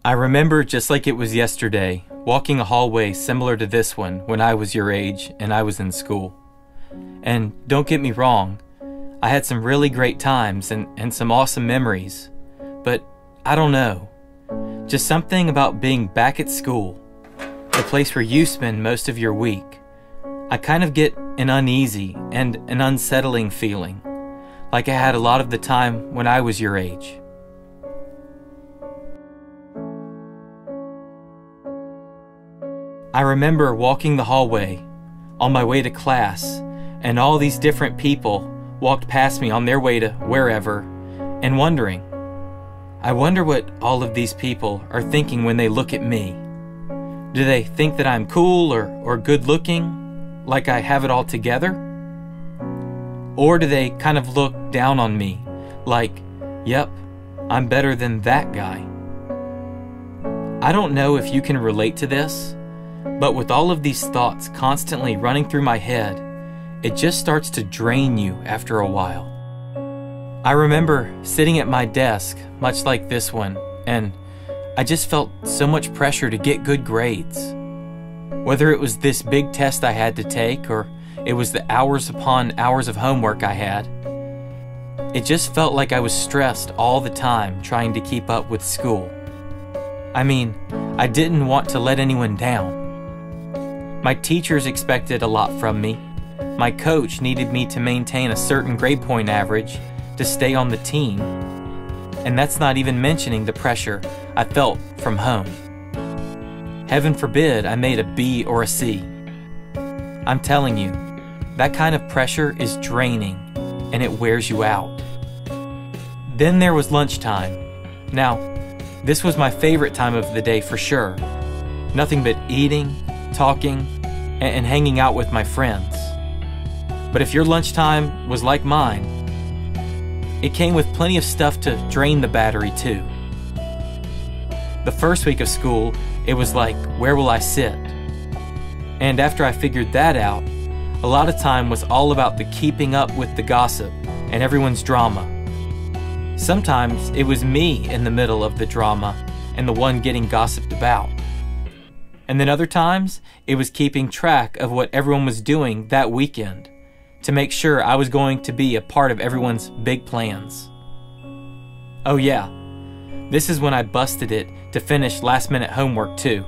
I remember just like it was yesterday, walking a hallway similar to this one when I was your age and I was in school. And don't get me wrong, I had some really great times and some awesome memories, but I don't know, just something about being back at school, the place where you spend most of your week. I kind of get an uneasy and an unsettling feeling, like I had a lot of the time when I was your age. I remember walking the hallway on my way to class, and all these different people walked past me on their way to wherever, and wondering, I wonder what all of these people are thinking when they look at me. Do they think that I'm cool or good looking, like I have it all together? Or do they kind of look down on me, like, yep, I'm better than that guy? I don't know if you can relate to this, but with all of these thoughts constantly running through my head, it just starts to drain you after a while. I remember sitting at my desk, much like this one, and I just felt so much pressure to get good grades. Whether it was this big test I had to take, or it was the hours upon hours of homework I had, it just felt like I was stressed all the time trying to keep up with school. I mean, I didn't want to let anyone down. My teachers expected a lot from me. My coach needed me to maintain a certain grade point average to stay on the team. And that's not even mentioning the pressure I felt from home. Heaven forbid I made a B or a C. I'm telling you, that kind of pressure is draining and it wears you out. Then there was lunchtime. Now, this was my favorite time of the day for sure. Nothing but eating, talking, and hanging out with my friends. But if your lunchtime was like mine, it came with plenty of stuff to drain the battery too. The first week of school, it was like, where will I sit? And after I figured that out, a lot of time was all about the keeping up with the gossip and everyone's drama. Sometimes it was me in the middle of the drama and the one getting gossiped about. And then other times, it was keeping track of what everyone was doing that weekend to make sure I was going to be a part of everyone's big plans. Oh yeah, this is when I busted it to finish last-minute homework too.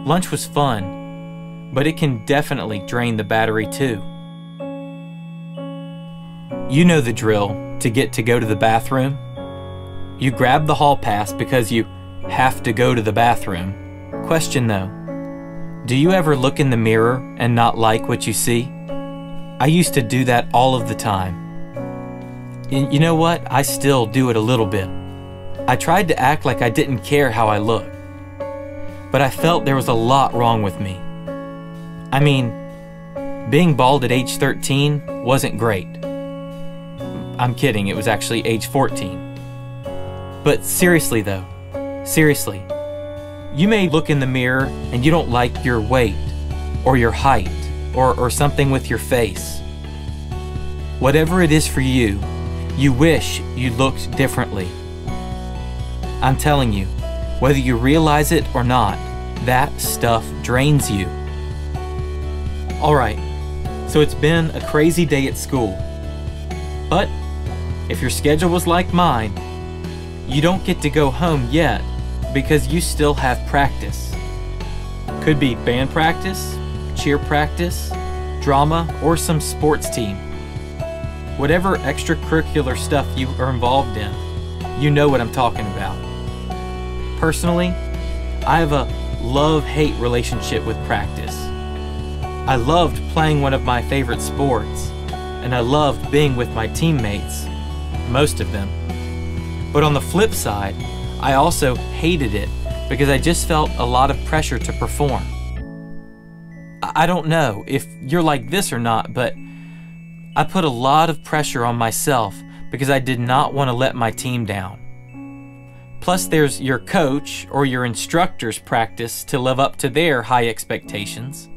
Lunch was fun, but it can definitely drain the battery too. You know the drill to go to the bathroom. You grab the hall pass because you have to go to the bathroom. Question though, do you ever look in the mirror and not like what you see? I used to do that all of the time. You know what? I still do it a little bit. I tried to act like I didn't care how I looked, but I felt there was a lot wrong with me. I mean, being bald at age 13 wasn't great. I'm kidding, it was actually age 14. But seriously though, seriously, you may look in the mirror and you don't like your weight, or your height, or something with your face. Whatever it is for you, you wish you looked differently. I'm telling you, whether you realize it or not, that stuff drains you. Alright, so it's been a crazy day at school. But if your schedule was like mine, you don't get to go home yet because you still have practice. Could be band practice, cheer practice, drama, or some sports team. Whatever extracurricular stuff you are involved in, you know what I'm talking about. Personally, I have a love-hate relationship with practice. I loved playing one of my favorite sports, and I loved being with my teammates, most of them. But on the flip side, I also hated it because I just felt a lot of pressure to perform. I don't know if you're like this or not, but I put a lot of pressure on myself because I did not want to let my team down. Plus there's your coach or your instructor's practice to live up to their high expectations.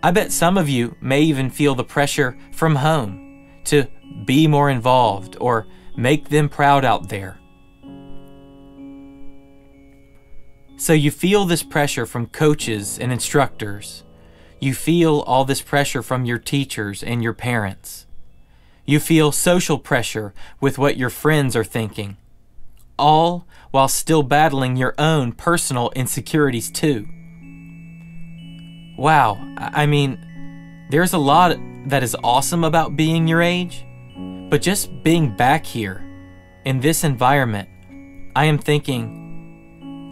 I bet some of you may even feel the pressure from home to be more involved or make them proud out there. So you feel this pressure from coaches and instructors. You feel all this pressure from your teachers and your parents. You feel social pressure with what your friends are thinking, all while still battling your own personal insecurities too. Wow, I mean, there's a lot that is awesome about being your age, but just being back here in this environment, I am thinking,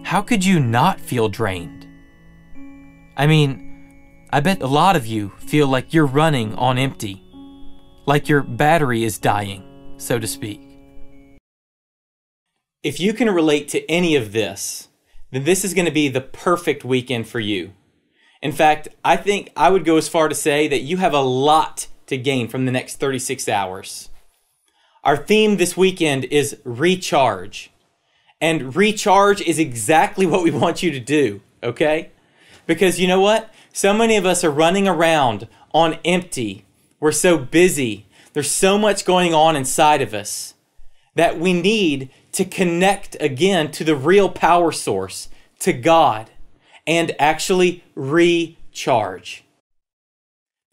how could you not feel drained? I mean, I bet a lot of you feel like you're running on empty, like your battery is dying, so to speak. If you can relate to any of this, then this is going to be the perfect weekend for you. In fact, I think I would go as far to say that you have a lot to gain from the next 36 hours. Our theme this weekend is recharge. And recharge is exactly what we want you to do, okay? Because you know what? So many of us are running around on empty. We're so busy. There's so much going on inside of us that we need to connect again to the real power source, to God, and actually recharge.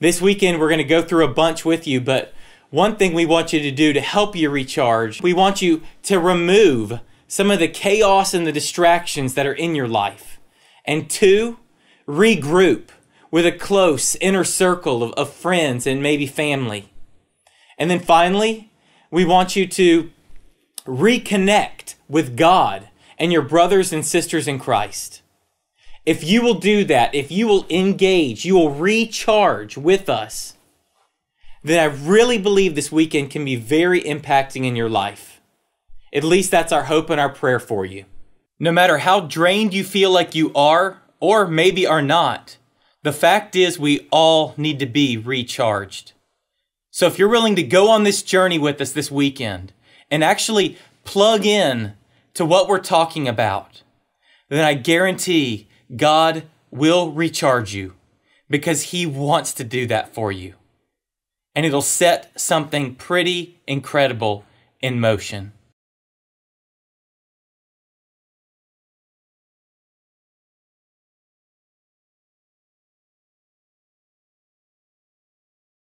This weekend, we're going to go through a bunch with you, but one thing we want you to do to help you recharge, we want you to remove some of the chaos and the distractions that are in your life. And two, regroup with a close inner circle of friends and maybe family. And then finally, we want you to reconnect with God and your brothers and sisters in Christ. If you will do that, if you will engage, you will recharge with us, then I really believe this weekend can be very impacting in your life. At least that's our hope and our prayer for you. No matter how drained you feel like you are, or maybe are not, the fact is we all need to be recharged. So if you're willing to go on this journey with us this weekend and actually plug in to what we're talking about, then I guarantee God will recharge you because He wants to do that for you. And it'll set something pretty incredible in motion.